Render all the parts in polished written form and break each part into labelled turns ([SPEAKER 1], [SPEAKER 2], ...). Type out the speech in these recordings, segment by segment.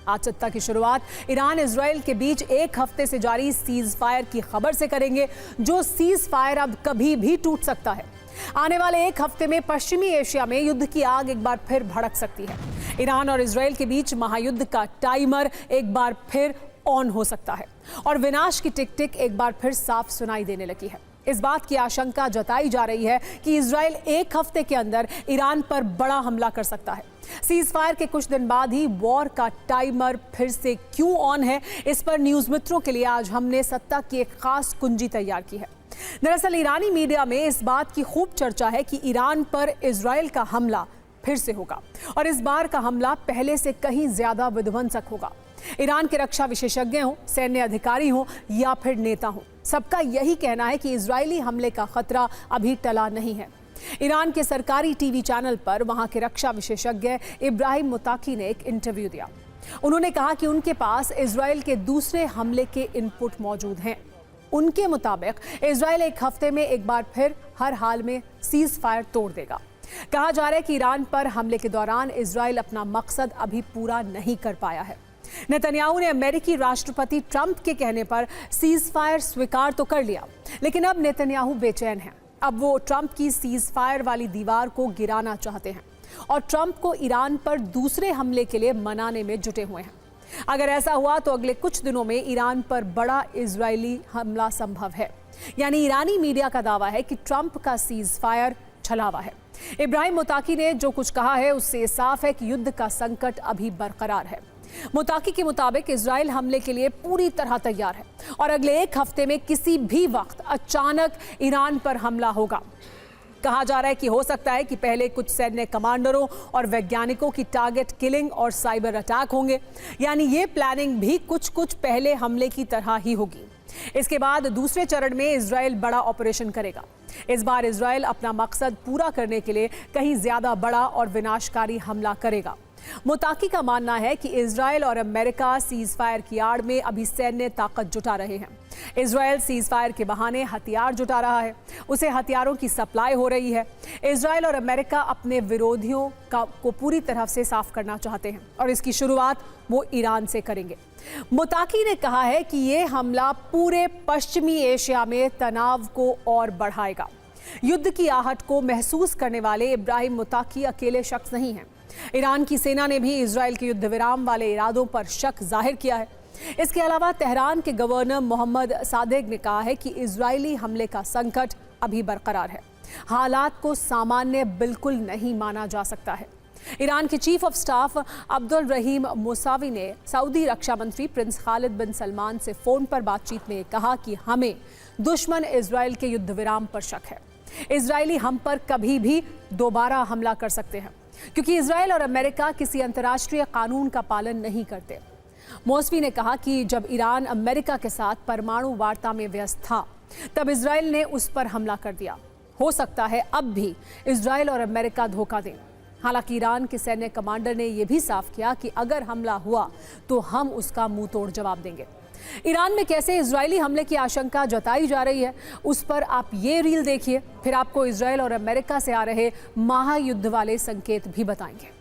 [SPEAKER 1] आज सप्ताह की शुरुआत ईरान इजराइल के बीच एक हफ्ते से जारी सीज फायर की खबर से करेंगे, जो सीज फायर अब कभी भी टूट सकता है। आने वाले एक हफ्ते में पश्चिमी एशिया में युद्ध की आग एक बार फिर भड़क सकती है। ईरान और इजराइल के बीच महायुद्ध का टाइमर एक बार फिर ऑन हो सकता है और विनाश की टिक टिक एक बार फिर साफ सुनाई देने लगी है। इस बात की आशंका जताई जा रही है कि इजराइल एक हफ्ते के अंदर ईरान पर बड़ा हमला कर सकता है। सीज फायर के कुछ दिन बाद ही वॉर का टाइमर फिर से क्यों ऑन है, इस पर न्यूज मित्रों के लिए आज हमने सत्ता की एक खास कुंजी तैयार की है। दरअसल ईरानी मीडिया में इस बात की खूब चर्चा है कि ईरान पर इजराइल का हमला फिर से होगा और इस बार का हमला पहले से कहीं ज्यादा विध्वंसक होगा। ईरान के रक्षा विशेषज्ञ हों, सैन्य अधिकारी हों या फिर नेता हों, सबका यही कहना है कि इजरायली हमले का खतरा अभी टला नहीं है। ईरान के सरकारी टीवी चैनल पर वहां के रक्षा विशेषज्ञ इब्राहिम मुताकी ने एक इंटरव्यू दिया। उन्होंने कहा कि उनके पास इजराइल के दूसरे हमले के इनपुट मौजूद हैं। उनके मुताबिक इजराइल एक हफ्ते में एक बार फिर हर हाल में सीज फायर तोड़ देगा। कहा जा रहा है कि ईरान पर हमले के दौरान इजराइल अपना मकसद अभी पूरा नहीं कर पाया है। नेतन्याहू ने अमेरिकी राष्ट्रपति ट्रंप के कहने पर सीज फायर स्वीकार तो कर लिया, लेकिन अब नेतन्याहू बेचैन हैं। अब वो ट्रंप की सीज फायर वाली दीवार को गिराना चाहते हैं और ट्रंप को ईरान पर दूसरे हमले के लिए मनाने में जुटे हुए हैं। अगर ऐसा हुआ तो अगले कुछ दिनों में ईरान पर बड़ा इजरायली हमला संभव है। यानी ईरानी मीडिया का दावा है कि ट्रंप का सीज फायर छलावा है। इब्राहिम मुताकी ने जो कुछ कहा है उससे साफ है कि युद्ध का संकट अभी बरकरार है। मुताकी के मुताबिक इजराइल हमले के लिए पूरी तरह तैयार है और अगले एक हफ्ते में किसी भी वक्त अचानक ईरान पर हमला होगा। कहा जा रहा है कि हो सकता है कि पहले कुछ सैन्य कमांडरों और वैज्ञानिकों की टारगेट किलिंग और साइबर अटैक होंगे। यानी ये प्लानिंग भी कुछ पहले हमले की तरह ही होगी। इसके बाद दूसरे चरण में इजराइल बड़ा ऑपरेशन करेगा। इस बार इजराइल अपना मकसद पूरा करने के लिए कहीं ज्यादा बड़ा और विनाशकारी हमला करेगा। मुताकी का मानना है कि इजराइल और अमेरिका सीज फायर की आड़ में अभी सैन्य ताकत जुटा रहे हैं। इजराइल सीज फायर के बहाने हथियार जुटा रहा है, उसे हथियारों की सप्लाई हो रही है। इजराइल और अमेरिका अपने विरोधियों को पूरी तरह से साफ करना चाहते हैं और इसकी शुरुआत वो ईरान से करेंगे। मुताकी ने कहा है कि ये हमला पूरे पश्चिमी एशिया में तनाव को और बढ़ाएगा। युद्ध की आहट को महसूस करने वाले इब्राहिम मुताकी अकेले शख्स नहीं हैं। ईरान की सेना ने भी इजराइल के युद्ध विराम वाले इरादों पर शक जाहिर किया है। इसके अलावा तेहरान के गवर्नर मोहम्मद सादेक ने कहा है कि इजरायली हमले का संकट अभी बरकरार है। हालात को सामान्य बिल्कुल नहीं माना जा सकता है। ईरान के chief of staff Abdul Rahim Mousavi ने सऊदी रक्षा मंत्री प्रिंस खालिद बिन सलमान से फोन पर बातचीत में कहा कि हमें दुश्मन इजराइल के युद्ध विराम पर शक है। इजरायली हम पर कभी भी दोबारा हमला कर सकते हैं, क्योंकि इजराइल और अमेरिका किसी अंतर्राष्ट्रीय कानून का पालन नहीं करते। मौसवी ने कहा कि जब ईरान अमेरिका के साथ परमाणु वार्ता में व्यस्त था, तब इजराइल ने उस पर हमला कर दिया। हो सकता है अब भी इजराइल और अमेरिका धोखा दें। हालांकि ईरान के सैन्य कमांडर ने यह भी साफ किया कि अगर हमला हुआ तो हम उसका मुंह तोड़ जवाब देंगे। ईरान में कैसे इजरायली हमले की आशंका जताई जा रही है, उस पर आप ये रील देखिए, फिर आपको इजराइल और अमेरिका से आ रहे महायुद्ध वाले संकेत भी बताएंगे।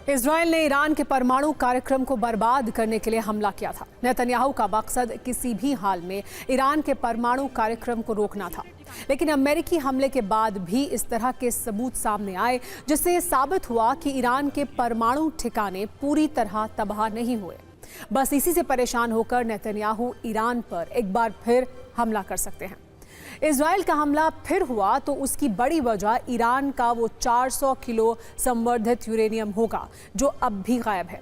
[SPEAKER 1] इजराइल ने ईरान के परमाणु कार्यक्रम को बर्बाद करने के लिए हमला किया था। नेतन्याहू का मकसद किसी भी हाल में ईरान के परमाणु कार्यक्रम को रोकना था, लेकिन अमेरिकी हमले के बाद भी इस तरह के सबूत सामने आए, जिससे साबित हुआ कि ईरान के परमाणु ठिकाने पूरी तरह तबाह नहीं हुए। बस इसी से परेशान होकर नेतन्याहू ईरान पर एक बार फिर हमला कर सकते हैं। इजराइल का हमला फिर हुआ तो उसकी बड़ी वजह ईरान का वो 400 किलो संवर्धित यूरेनियम होगा, जो अब भी गायब है।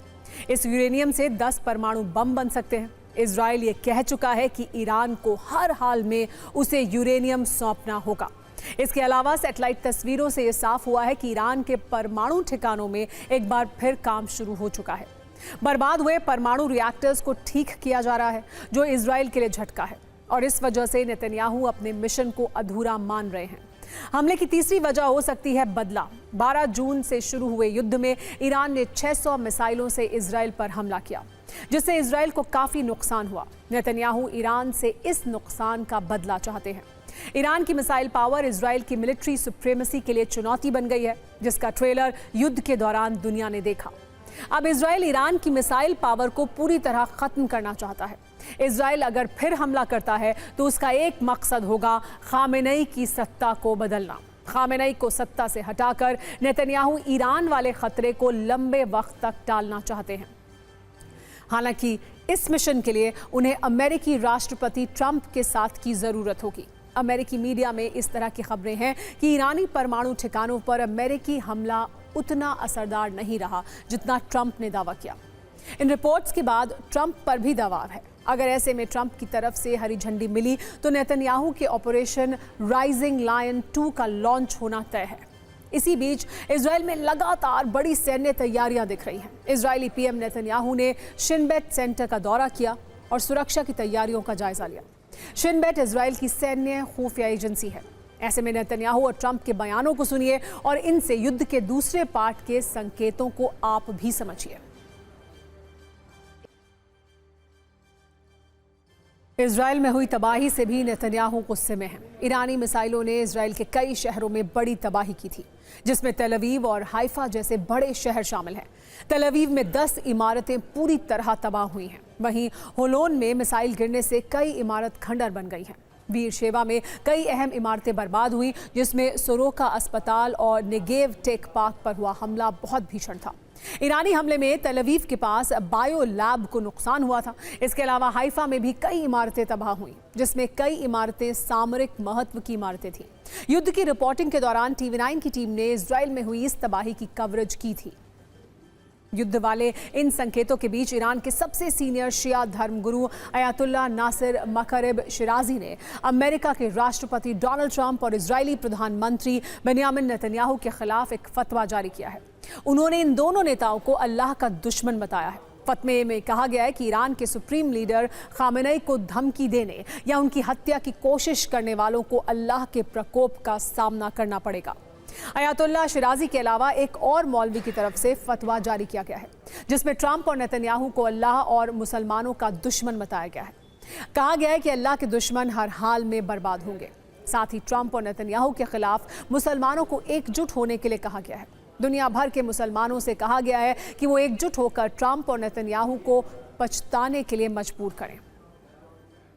[SPEAKER 1] इस यूरेनियम से 10 परमाणु बम बन सकते हैं। इजराइल ये कह चुका है कि ईरान को हर हाल में उसे यूरेनियम सौंपना होगा। इसके अलावा सैटेलाइट तस्वीरों से ये साफ हुआ है कि ईरान के परमाणु ठिकानों में एक बार फिर काम शुरू हो चुका है। बर्बाद हुए परमाणु रिएक्टर्स को ठीक किया जा रहा है, जो इजराइल के लिए झटका है और इस वजह से नेतन्याहू अपने मिशन को अधूरा मान रहे हैं। हमले की तीसरी वजह हो सकती है बदला। 12 जून से शुरू हुए युद्ध में ईरान ने 600 मिसाइलों से इजराइल पर हमला किया, जिससे इजराइल को काफी नुकसान हुआ। नेतन्याहू ईरान से इस नुकसान का बदला चाहते हैं। ईरान की मिसाइल पावर इजराइल की मिलिट्री सुप्रीमेसी के लिए चुनौती बन गई है, जिसका ट्रेलर युद्ध के दौरान दुनिया ने देखा। अब इजराइल ईरान की मिसाइल पावर को पूरी तरह खत्म करना चाहता है। इजराइल अगर फिर हमला करता है तो उसका एक मकसद होगा खामेनेई की सत्ता को बदलना। खामेनेई को सत्ता से हटाकर नेतन्याहू ईरान वाले खतरे को लंबे वक्त तक टालना चाहते हैं। हालांकि इस मिशन के लिए उन्हें अमेरिकी राष्ट्रपति ट्रंप के साथ की जरूरत होगी। अमेरिकी मीडिया में इस तरह की खबरें हैं कि ईरानी परमाणु ठिकानों पर अमेरिकी हमला उतना असरदार नहीं रहा जितना ट्रंप ने दावा किया। इन रिपोर्ट्स के बाद ट्रंप पर भी दबाव है। अगर ऐसे में ट्रंप की तरफ से हरी झंडी मिली तो नेतन्याहू के ऑपरेशन राइजिंग लायन 2 का लॉन्च होना तय है। इसी बीच इजराइल में लगातार बड़ी सैन्य तैयारियां दिख रही हैं। इजरायली पीएम नेतन्याहू ने शिन बेट सेंटर का दौरा किया और सुरक्षा की तैयारियों का जायजा लिया। शिन बेट इजराइल की सैन्य खुफिया एजेंसी है। ऐसे में नेतन्याहू और ट्रंप के बयानों को सुनिए और इनसे युद्ध के दूसरे पार्ट के संकेतों को आप भी समझिए। इजराइल में हुई तबाही से भी नेतन्याहू गुस्से में हैं। ईरानी मिसाइलों ने इजराइल के कई शहरों में बड़ी तबाही की थी, जिसमें तेल अवीव और हाइफा जैसे बड़े शहर शामिल हैं। तेल अवीव में 10 इमारतें पूरी तरह तबाह हुई हैं। वहीं होलोन में मिसाइल गिरने से कई इमारत खंडर बन गई हैं। वीर शेवा में कई अहम इमारतें बर्बाद हुई, जिसमें सोरोका अस्पताल और नेगेव टेक पार्क पर हुआ हमला बहुत भीषण था। ईरानी हमले में तेल अवीव के पास बायो लैब को नुकसान हुआ था। इसके अलावा हाइफा में भी कई इमारतें तबाह हुई, जिसमें कई इमारतें सामरिक महत्व की इमारतें थीं। युद्ध की रिपोर्टिंग के दौरान TV9 की टीम ने इजराइल में हुई इस तबाही की कवरेज की थी। युद्ध वाले इन संकेतों के बीच ईरान के सबसे सीनियर शिया धर्मगुरु अयातुल्ला नासिर मकरब शिराजी ने अमेरिका के राष्ट्रपति डोनाल्ड ट्रंप और इजरायली प्रधानमंत्री बेंयामिन नेतन्याहू के खिलाफ एक फतवा जारी किया है। उन्होंने इन दोनों नेताओं को अल्लाह का दुश्मन बताया है। फतवे में कहा गया है कि ईरान के सुप्रीम लीडर खामेनेई को धमकी देने या उनकी हत्या की कोशिश करने वालों को अल्लाह के प्रकोप का सामना करना पड़ेगा। अयातुल्ला शिराजी के अलावा एक और मौलवी की तरफ से फतवा जारी किया गया है, जिसमें ट्रंप और नेतन्याहू को अल्लाह और मुसलमानों का दुश्मन बताया गया है। कहा गया है कि अल्लाह के दुश्मन हर हाल में बर्बाद होंगे। साथ ही ट्रंप और नेतन्याहू के खिलाफ मुसलमानों को एकजुट होने के लिए कहा गया है। दुनिया भर के मुसलमानों से कहा गया है कि वो एकजुट होकर ट्रंप और नेतन्याहू को पछताने के लिए मजबूर करें।